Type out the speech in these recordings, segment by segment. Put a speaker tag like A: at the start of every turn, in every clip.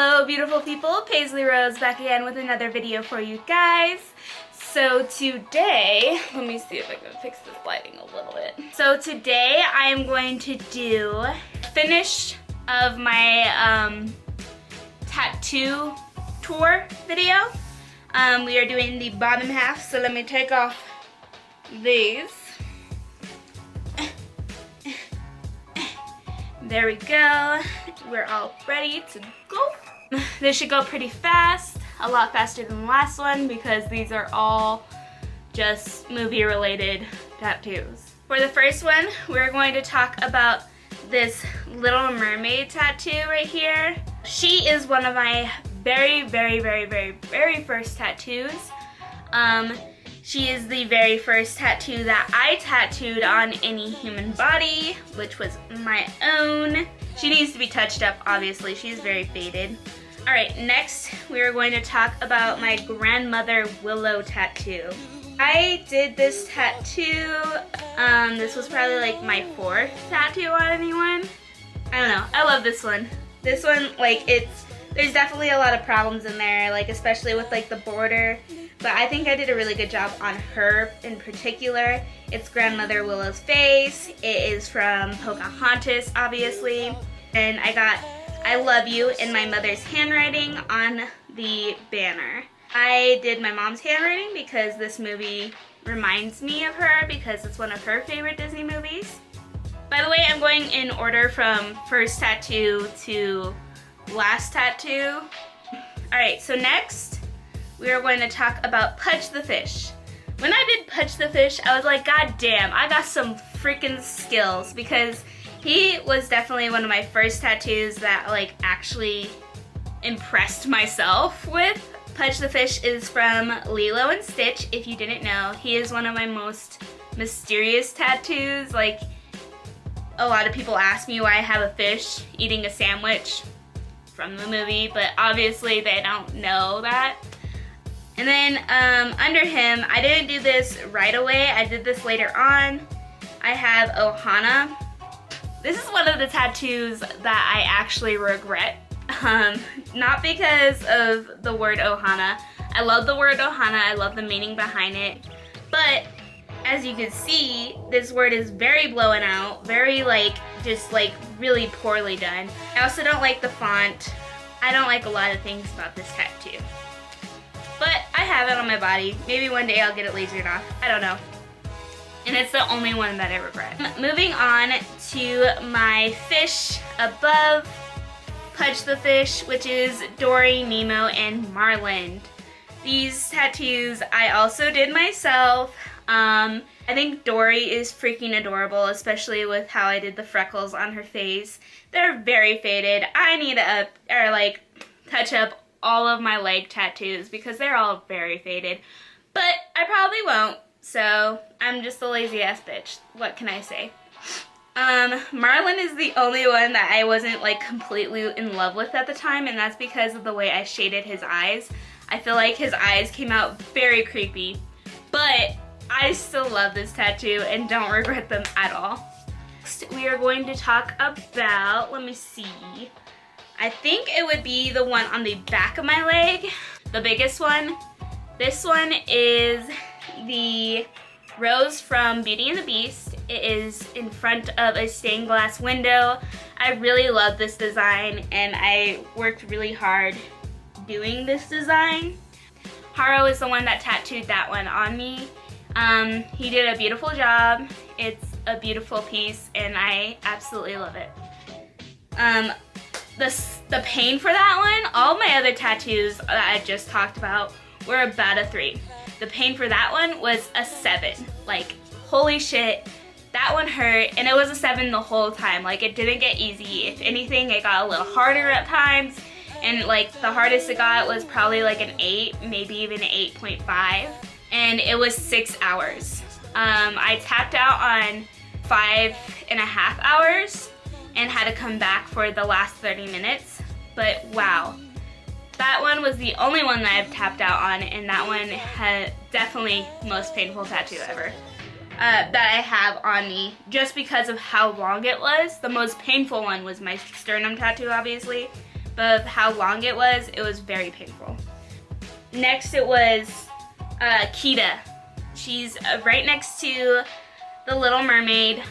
A: Hello beautiful people, Paisley Rose back again with another video for you guys. So today, let me see if I can fix this lighting a little bit. So today I am going to do finish of my tattoo tour video. We are doing the bottom half, so let me take off these. There we go. We're all ready to go. This should go pretty fast, a lot faster than the last one because these are all just movie related tattoos. For the first one, we're going to talk about this Little Mermaid tattoo right here. She is one of my very first tattoos. She is the very first tattoo that I tattooed on any human body, which was my own. She needs to be touched up, obviously. She's very faded. All right, next we are going to talk about my grandmother Willow tattoo. I did this tattoo, this was probably like my fourth tattoo on anyone. I don't know, I love this one. This one, like there's definitely a lot of problems in there, like especially with like the border. But I think I did a really good job on her in particular. It's Grandmother Willow's face. It is from Pocahontas, obviously. And I got I love you in my mother's handwriting on the banner. I did my mom's handwriting because this movie reminds me of her because it's one of her favorite Disney movies. By the way, I'm going in order from first tattoo to last tattoo. Alright, so next we are going to talk about Pudge the Fish. When I did Pudge the Fish, I was like, God damn, I got some freaking skills because he was definitely one of my first tattoos that like actually impressed myself with. Pudge the Fish is from Lilo and Stitch, if you didn't know. He is one of my most mysterious tattoos. Like, a lot of people ask me why I have a fish eating a sandwich from the movie, but obviously they don't know that. And then under him, I didn't do this right away. I did this later on. I have Ohana. This is one of the tattoos that I actually regret. Not because of the word Ohana. I love the word Ohana. I love the meaning behind it. But as you can see, this word is very blown out. Very just really poorly done. I also don't like the font. I don't like a lot of things about this tattoo. But I have it on my body. Maybe one day I'll get it lasered off. I don't know. And it's the only one that I regret. Moving on to my fish above Pudge the Fish, which is Dory, Nemo, and Marlin. These tattoos I also did myself. I think Dory is freaking adorable, especially with how I did the freckles on her face. They're very faded. I need to touch up all of my leg tattoos because they're all very faded, but I probably won't, so I'm just a lazy ass bitch. What can I say? Marlin is the only one that I wasn't completely in love with at the time, and that's because of the way I shaded his eyes. I feel like his eyes came out very creepy, but I still love this tattoo and don't regret them at all. Next, we are going to talk about, let me see, I think it would be the one on the back of my leg, the biggest one. This one is the rose from Beauty and the Beast. It is in front of a stained glass window. I really love this design and I worked really hard doing this design. Haro is the one that tattooed that one on me. He did a beautiful job. It's a beautiful piece and I absolutely love it. The pain for that one, all my other tattoos that I just talked about were about a 3. The pain for that one was a 7. Holy shit, that one hurt, and it was a 7 the whole time. It didn't get easy. If anything, it got a little harder at times, and the hardest it got was probably an 8, maybe even an 8.5, and it was 6 hours. I tapped out on 5.5 hours, and had to come back for the last 30 minutes. But wow, that one was the only one that I've tapped out on, and that one had definitely most painful tattoo ever that I have on me, just because of how long it was. The most painful one was my sternum tattoo, obviously, of how long it was very painful. Next it was Kita. She's right next to the Little Mermaid.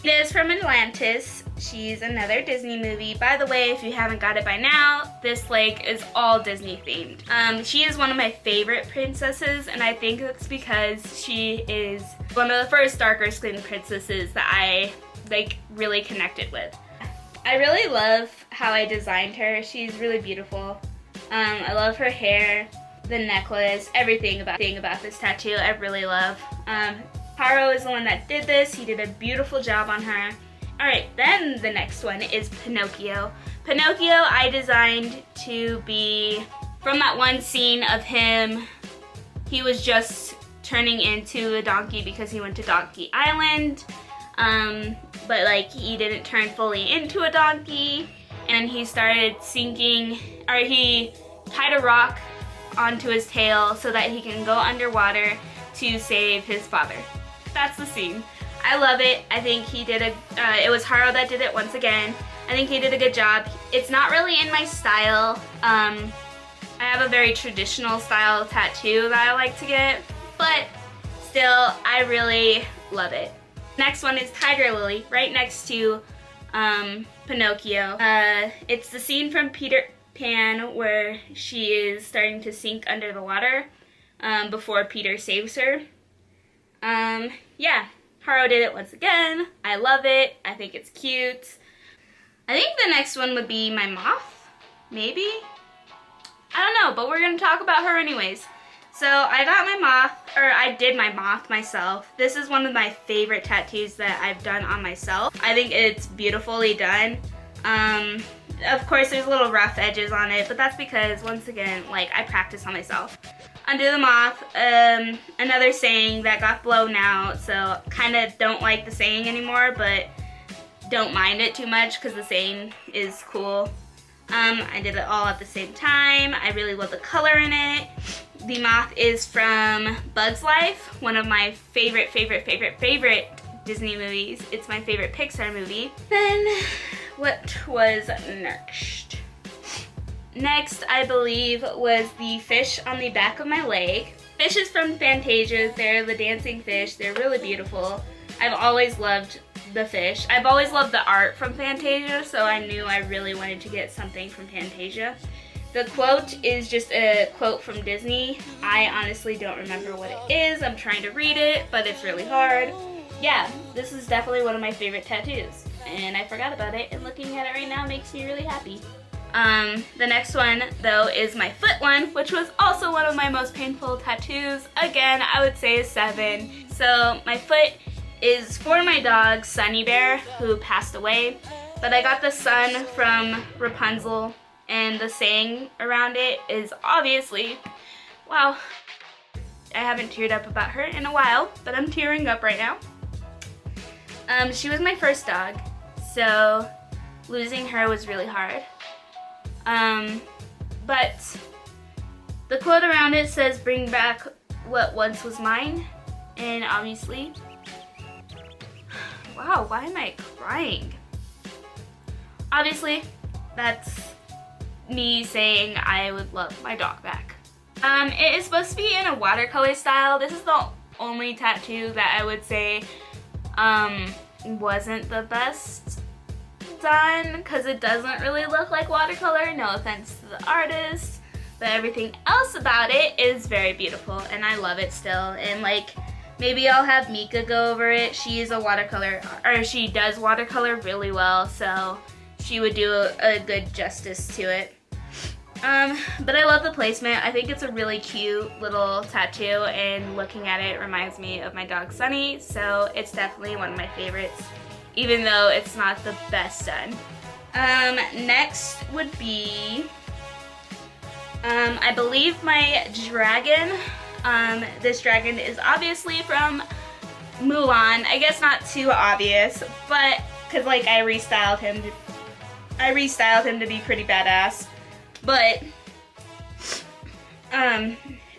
A: It is from Atlantis. She's another Disney movie. By the way, if you haven't got it by now, this lake is all Disney themed. She is one of my favorite princesses, and I think it's because she is one of the first darker skinned princesses that I really connected with. I really love how I designed her. She's really beautiful. I love her hair, the necklace, everything about this tattoo I really love. Haro is the one that did this. He did a beautiful job on her. Alright, then the next one is Pinocchio. Pinocchio I designed to be from that one scene of him. He was just turning into a donkey because he went to Donkey Island. But like he didn't turn fully into a donkey, and he started sinking, or he tied a rock onto his tail so that he can go underwater to save his father. That's the scene. I love it. I think he did it was Haro that did it once again. I think he did a good job. It's not really in my style. I have a very traditional style tattoo that I like to get, but still, I really love it. Next one is Tiger Lily, right next to Pinocchio. It's the scene from Peter Pan where she is starting to sink under the water before Peter saves her. Yeah, Haro did it once again. I love it. I think it's cute. I think the next one would be my moth, maybe? I don't know, but we're gonna talk about her anyways. So I got my moth, or I did my moth myself. This is one of my favorite tattoos that I've done on myself. I think it's beautifully done. Of course there's little rough edges on it, but that's because, once again, like, I practice on myself. Undo the moth, another saying that got blown out, so kind of don't like the saying anymore, but don't mind it too much because the saying is cool. I did it all at the same time. I really love the color in it. The moth is from Bug's Life, one of my favorite Disney movies. It's my favorite Pixar movie. Then, what was next? Next, I believe, was the fish on the back of my leg. Fishes from Fantasia. They're the dancing fish. They're really beautiful. I've always loved the fish. I've always loved the art from Fantasia, so I knew I really wanted to get something from Fantasia. The quote is just a quote from Disney. I honestly don't remember what it is. I'm trying to read it, but it's really hard. Yeah, this is definitely one of my favorite tattoos, and I forgot about it, and looking at it right now makes me really happy. The next one, though, is my foot one, which was also one of my most painful tattoos. Again, I would say a 7. So my foot is for my dog, Sunny Bear, who passed away. But I got the sun from Rapunzel, and the saying around it is obviously, wow, I haven't teared up about her in a while, but I'm tearing up right now. She was my first dog, so losing her was really hard. But the quote around it says, "Bring back what once was mine," and obviously, wow, why am I crying? Obviously, that's me saying I would love my dog back. It is supposed to be in a watercolor style. This is the only tattoo that I would say wasn't the best done, because it doesn't really look like watercolor. No offense to the artist, but everything else about it is very beautiful, and I love it still. And like, maybe I'll have Mika go over it. She is a watercolor, or she does watercolor really well, so she would do a good justice to it. But I love the placement. I think it's a really cute little tattoo, and looking at it reminds me of my dog Sunny, so it's definitely one of my favorites, even though it's not the best done. Next would be, I believe, my dragon. This dragon is obviously from Mulan. I guess not too obvious, but because like I restyled him to be pretty badass. But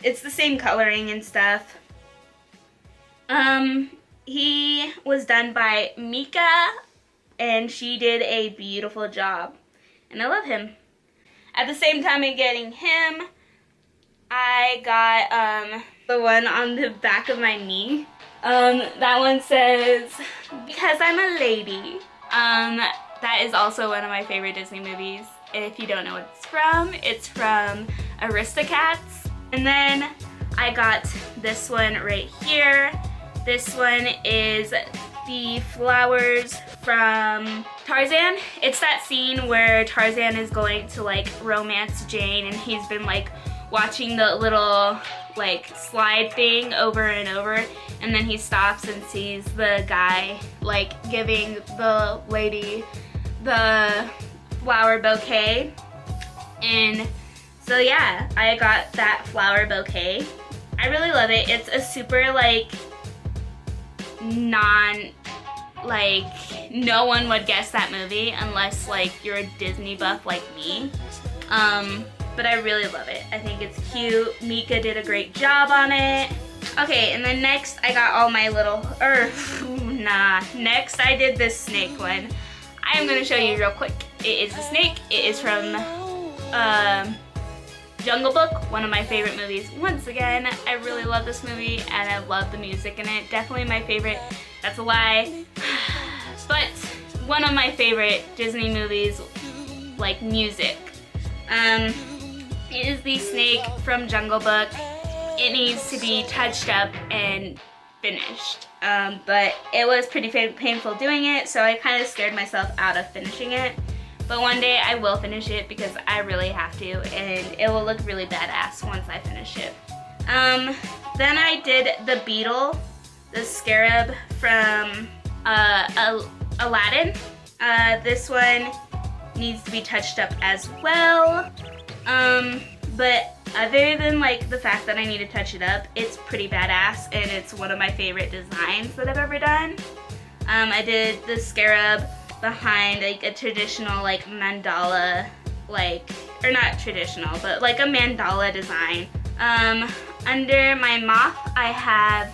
A: it's the same coloring and stuff. He was done by Mika, and she did a beautiful job. and I love him. At the same time of getting him, I got the one on the back of my knee. That one says, "Because I'm a lady." That is also one of my favorite Disney movies. If you don't know what it's from Aristocats. And then I got this one right here. This one is the flowers from Tarzan. It's that scene where Tarzan is going to like romance Jane, and he's been like watching the little like slide thing over and over, and then he stops and sees the guy like giving the lady the flower bouquet. And so yeah, I got that flower bouquet. I really love it. It's a super like no one would guess that movie unless like you're a Disney buff like me. But I really love it. I think it's cute. Mika did a great job on it. Okay, and then next I got all my little, next I did this snake one. I'm gonna show you real quick. It is a snake. It is from Jungle Book, one of my favorite movies. Once again, I really love this movie and I love the music in it. Definitely my favorite. That's a lie. But one of my favorite Disney movies, like music. It is the snake from Jungle Book. It needs to be touched up and finished. But it was pretty painful doing it, so I kind of scared myself out of finishing it. But one day I will finish it because I really have to, and it will look really badass once I finish it. Then I did the beetle, the scarab from Aladdin. This one needs to be touched up as well. But other than like the fact that I need to touch it up, it's pretty badass and it's one of my favorite designs that I've ever done. I did the scarab behind like a traditional like mandala, like, or not traditional, but like a mandala design. Under my mop, I have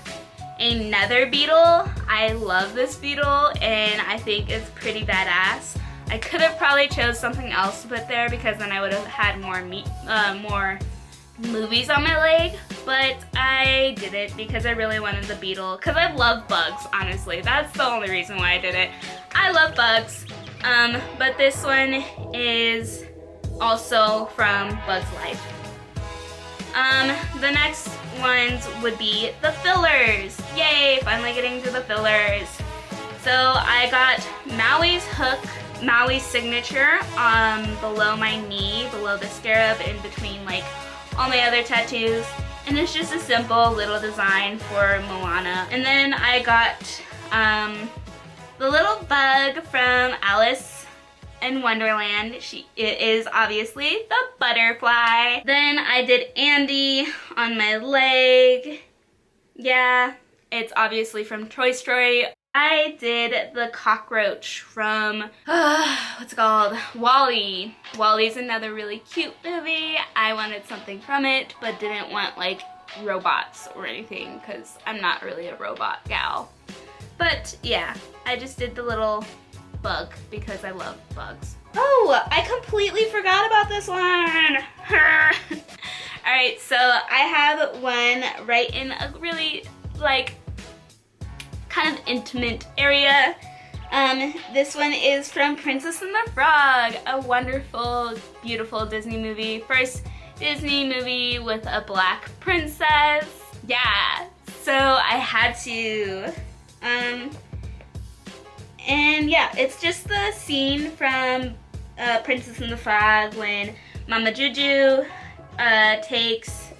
A: a nether beetle. I love this beetle and I think it's pretty badass. I could have probably chose something else to put there because then I would have had more movies on my leg, but I did it because I really wanted the beetle, because I love bugs, honestly. That's the only reason why I did it. I love bugs, but this one is also from Bug's Life. The next ones would be the fillers. Yay, finally getting to the fillers. So I got Maui's hook, Maui's signature below my knee, below the scarab, in between like all my other tattoos. And it's just a simple little design for Moana. And then I got the little bug from Alice in Wonderland. It is obviously the butterfly. Then I did Andy on my leg. Yeah, it's obviously from Toy Story. I did the cockroach from, what's it called? WALL-E. WALL-E's another really cute movie. I wanted something from it, but didn't want like robots or anything because I'm not really a robot gal. But yeah, I just did the little bug because I love bugs. Oh, I completely forgot about this one. Alright, so I have one right in a really like kind of intimate area. This one is from Princess and the Frog, a wonderful, beautiful Disney movie. First Disney movie with a black princess. Yeah, so I had to. And yeah, it's just the scene from Princess and the Frog when Mama Juju takes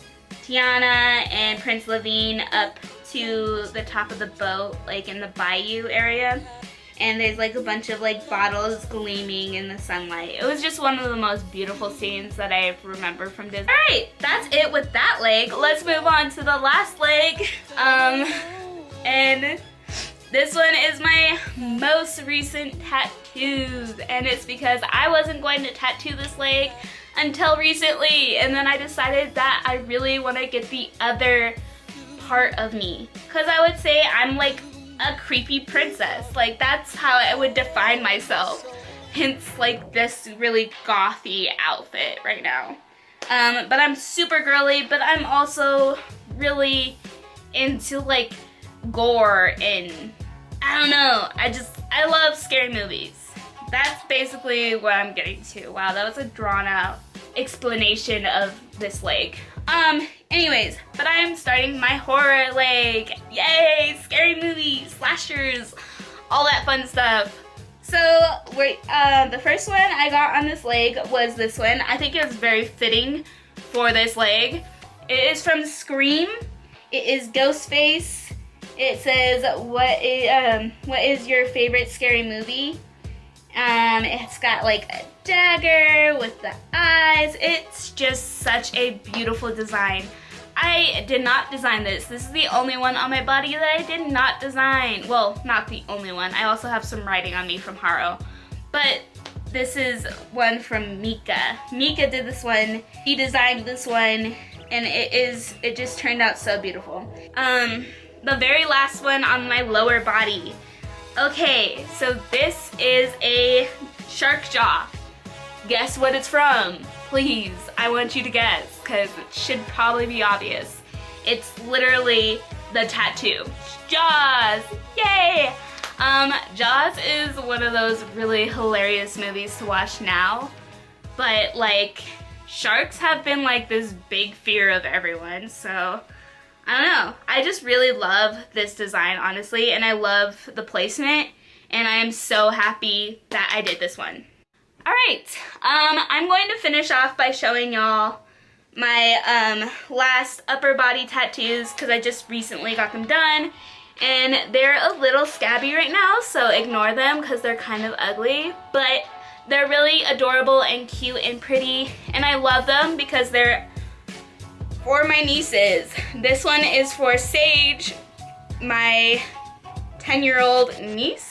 A: Tiana and Prince Levine up to the top of the boat, like in the bayou area, and there's like a bunch of like bottles gleaming in the sunlight. It was just one of the most beautiful scenes that I remember from Disney. Alright, that's it with that leg. Let's move on to the last leg. And this one is my most recent tattoos, and it's because I wasn't going to tattoo this leg until recently, and then I decided that I really want to get the other part of me, because I would say I'm like a creepy princess. Like, that's how I would define myself, hints like this really gothy outfit right now. But I'm super girly, but I'm also really into like gore and I don't know. I love scary movies. That's basically what I'm getting to. Wow, that was a drawn out explanation of this leg. Anyways, but I'm starting my horror leg. Yay, scary movies, slashers, all that fun stuff. So, the first one I got on this leg was this one. I think it was very fitting for this leg. It is from Scream. It is Ghostface. It says, what is your favorite scary movie? It's got like a dagger with the eyes. It's just such a beautiful design. I did not design this. This is the only one on my body that I did not design. Well, not the only one. I also have some writing on me from Haro. But this is one from Mika. Mika did this one. He designed this one and it just turned out so beautiful. The very last one on my lower body. Okay, so this is a shark jaw. Guess what it's from? Please, I want you to guess, because it should probably be obvious. It's literally the tattoo. Jaws! Yay! Jaws is one of those really hilarious movies to watch now, but like, sharks have been like this big fear of everyone, so I don't know. I just really love this design, honestly, and I love the placement, and I am so happy that I did this one. Alright, I'm going to finish off by showing y'all my last upper body tattoos because I just recently got them done, and they're a little scabby right now, so ignore them because they're kind of ugly, but they're really adorable and cute and pretty, and I love them because they're for my nieces. This one is for Sage, my 10-year-old niece.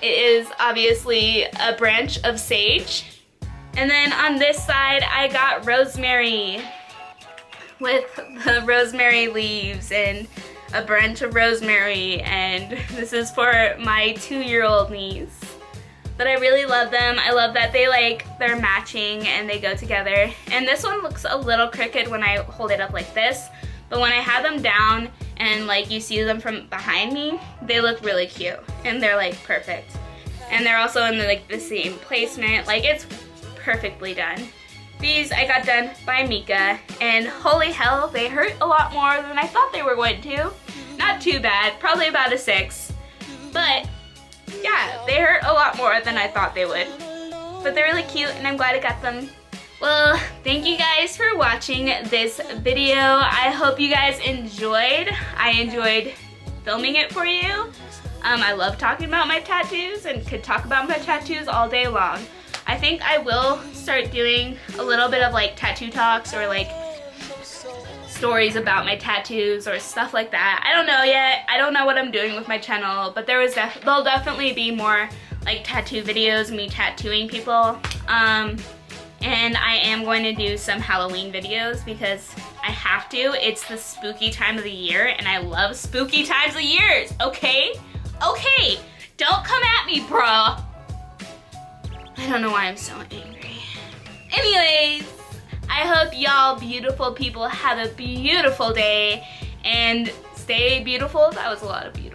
A: It is obviously a branch of sage. And then on this side, I got rosemary with the rosemary leaves and a branch of rosemary. And this is for my 2-year-old niece. But I really love them. I love that they're matching and they go together. And this one looks a little crooked when I hold it up like this. But when I have them down and like you see them from behind me, they look really cute and they're like perfect. And they're also in the same placement, like it's perfectly done. These I got done by Mika, and holy hell, they hurt a lot more than I thought they were going to. Not too bad, probably about a 6, but yeah, they hurt a lot more than I thought they would. But they're really cute and I'm glad I got them. Well, thank you guys for watching this video. I hope you guys enjoyed. I enjoyed filming it for you. I love talking about my tattoos and could talk about my tattoos all day long. I think I will start doing a little bit of like tattoo talks or like stories about my tattoos or stuff like that. I don't know yet. I don't know what I'm doing with my channel, but there'll definitely be more like tattoo videos, me tattooing people. And I am going to do some Halloween videos because I have to. It's the spooky time of the year and I love spooky times of years, okay? Okay, don't come at me, bro. I don't know why I'm so angry. Anyways, I hope y'all beautiful people have a beautiful day and stay beautiful. That was a lot of beautiful.